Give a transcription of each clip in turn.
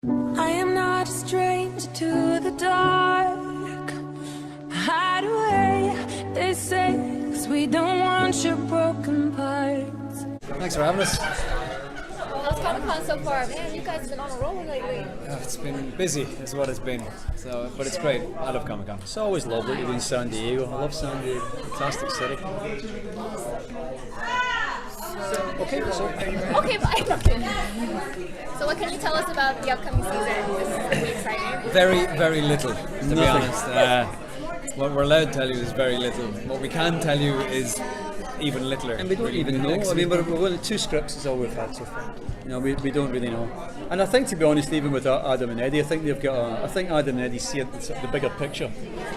I am not a stranger to the dark. Hide away, they say, 'cause we don't want your broken parts. Thanks for having us. How's Comic-Con so far? Man, you guys have been on a roll lately. It's been busy, is what it's been. So, but it's great. I love Comic-Con. It's always lovely to be in San Diego. I love San Diego. Fantastic city. Okay, bye. So what can you tell us about the upcoming season? This is going to be exciting. Very, very little, to be honest. What we're allowed to tell you is very little. What we can tell you is even littler. And we don't even know. I mean, we're only 2 scripts is all we've had so far. You know, we don't really know. And I think, to be honest, even with Adam and Eddie, I think they've got. I think Adam and Eddie see the bigger picture,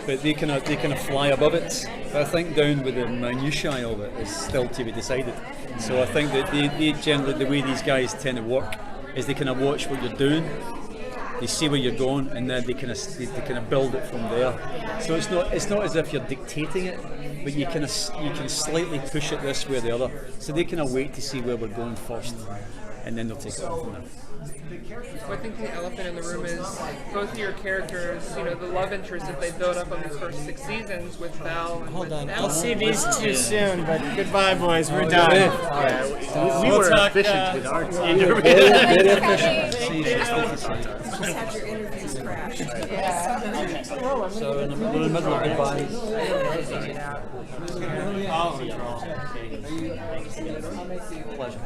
but they kind of fly above it. But I think down with the minutiae of it is still to be decided. So I think that they generally, the way these guys tend to work is they kind of watch what you're doing, they see where you're going, and then they kind of build it from there. So it's not as if you're dictating it, but you can slightly push it this way or the other. So they kind of wait to see where we're going first, and then they'll take it on from there. I think the elephant in the room is both of your characters, you know, the love interest that they built up on the first 6 seasons with Val and Hold with on, Ellen. I'll see these too soon, but goodbye, boys. We're done. We were efficient with our time. Very efficient. Just had your interviews crash. So we're in the middle of goodbyes. Pleasure.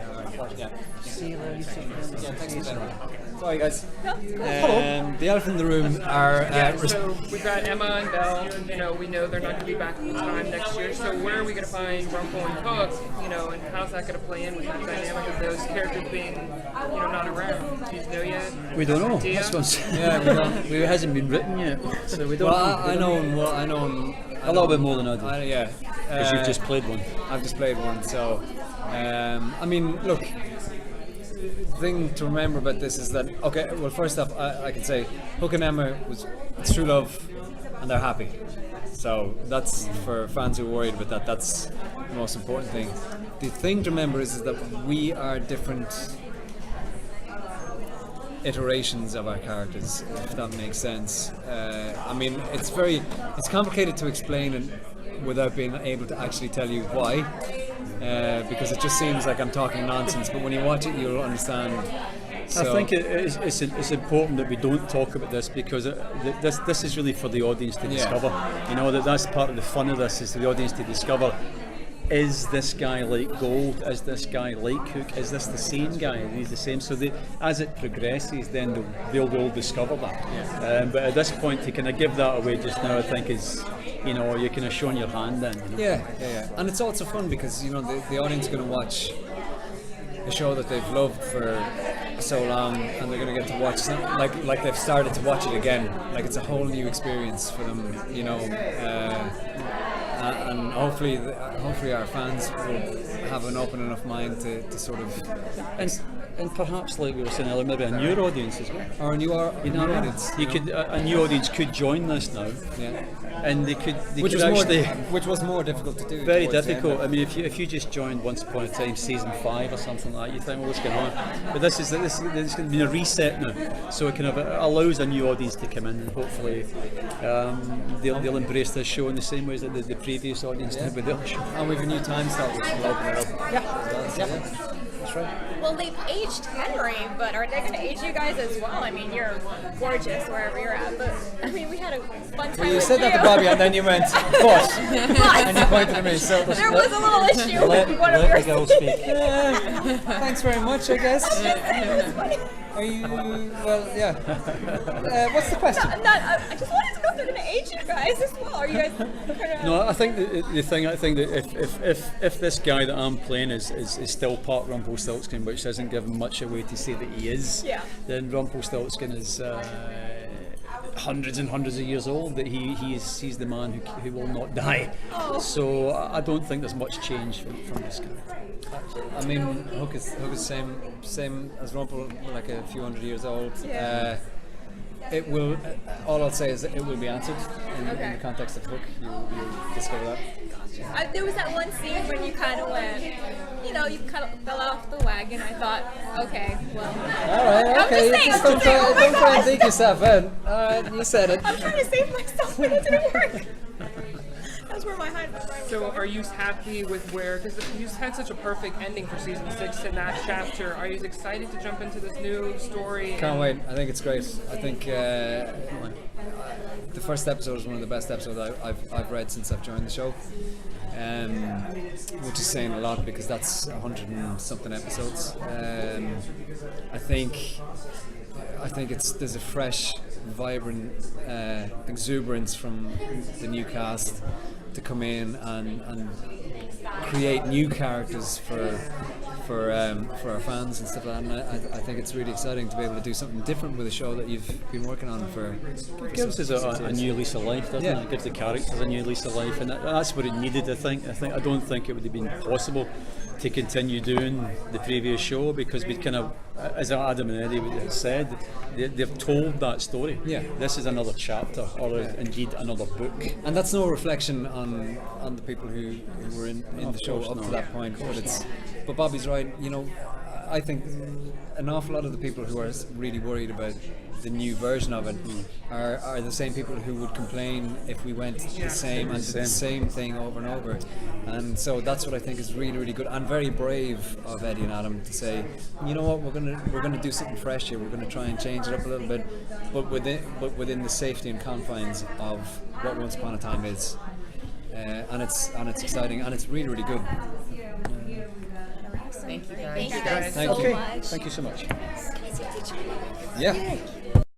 Sorry, guys. The elephant in the room are. So we've got Emma and Belle. You know, we know they're not going to be back full time next year. So where are we going to find Rumpel and Hook? You know, and how's that going to play in with that dynamic of those characters being, you know, not around? Do you know yet? We don't know. Idea? This one's Yeah, we don't. it hasn't been written yet, so we don't. Well, know. I know him. Well, I know him A little bit more than I do. Yeah, Because you've just played one. I've just played one, so I mean, look. The thing to remember about this is that well, first off, I can say Hook and Emma it's true love, and they're happy. So that's for fans who are worried about that. That's the most important thing. The thing to remember is that we are different iterations of our characters, if that makes sense. I mean, it's complicated to explain and without being able to actually tell you why, because it just seems like I'm talking nonsense. But when you watch it, you'll understand. So, I think it's important that we don't talk about this because this is really for the audience to discover. You know, that's part of the fun of this, is for the audience to discover. Is this guy like Gold? Is this guy like Hook? Is this the same guy? Are these the same? So as it progresses, then they'll all discover that. Yeah. But at this point, to kind of give that away just now, I think is, you know, you're kind of showing your hand then. You know? Yeah. And it's also fun because, you know, the audience is going to watch a show that they've loved for so long, and they're going to get to watch like they've started to watch it again. Like it's a whole new experience for them, you know. And hopefully our fans will have an open enough mind to sort of and perhaps, like we were saying earlier, maybe a newer audience as well. or a new audience. You could a new audience could join this now, Yeah. and they could Which was more difficult to do. very towards the difficult. end. I mean, if you just joined Once Upon a Time season 5 or something like that, you think, well, what's going on? But this is going to be a reset now, so it kind of allows a new audience to come in, and hopefully they'll embrace this show in the same ways that the previous audience did with the other show. And we've a new time slot which will open it up. That's right. Well, they've aged Henry, but are they going to age you guys as well? I mean, you're gorgeous wherever you're at, but I mean, we had a fun time. Well, you with said that to Bobby, and then you went, "But," and you pointed at me. So There was a little issue with one of Let your the girl speak. thanks very much, I guess. It was funny. Are you? Well, yeah. What's the question? I just wanted to know if they're going to age you guys as well. Are you guys kind of? No, I think I think that if this guy that I'm playing is still part Rumpelstiltskin, which doesn't give him much away to say that he is, Yeah. then Rumpelstiltskin is hundreds and hundreds of years old. That he's the man who will not die. Oh. So I don't think there's much change from this guy. I mean, Hook is same as Rumpel, like a few hundred years old. Yeah. It will. All I'll say is that it will be answered in Okay. the context of Hook. You'll discover that. There was that one scene when you kind of went, you know, you kind of fell off the wagon. I thought, okay, well. All right, I'm okay. just saying, Just I'm just saying, oh my don't try and gosh. dig yourself in. All right, you said it. I'm trying to save myself, but it didn't work. That's where my mind was. So are you happy with where, because you had such a perfect ending for season 6 in that chapter, are you excited to jump into this new story? Can't wait. I think it's great. I think the first episode is one of the best episodes I've read since I've joined the show, which is saying a lot because that's 100 and something episodes. I think there's a fresh, vibrant exuberance from the new cast to come in and create new characters for our fans and stuff like that. And I think it's really exciting to be able to do something different with a show that you've been working on for. It gives us a new lease of life, doesn't it? It gives the characters a new lease of life, and that's what it needed. I don't think it would have been possible to continue doing the previous show because we kind of, as Adam and Eddie had said, they've told that story. Yeah. This is another chapter, or indeed another book. And that's no reflection on the people who were in the show up to that point. But Bobby's right. You know, I think an awful lot of the people who are really worried about the new version of it are the same people who would complain if we went the same and did the same thing over and over. And so that's what I think is really, really good and very brave of Eddie and Adam to say, you know what, we're gonna do something fresh here. We're gonna try and change it up a little bit, but within the safety and confines of what Once Upon a Time is. And it's exciting and it's really, really good. Thank you guys. Thank you guys Thank so you. much. Thank you so much. Yeah.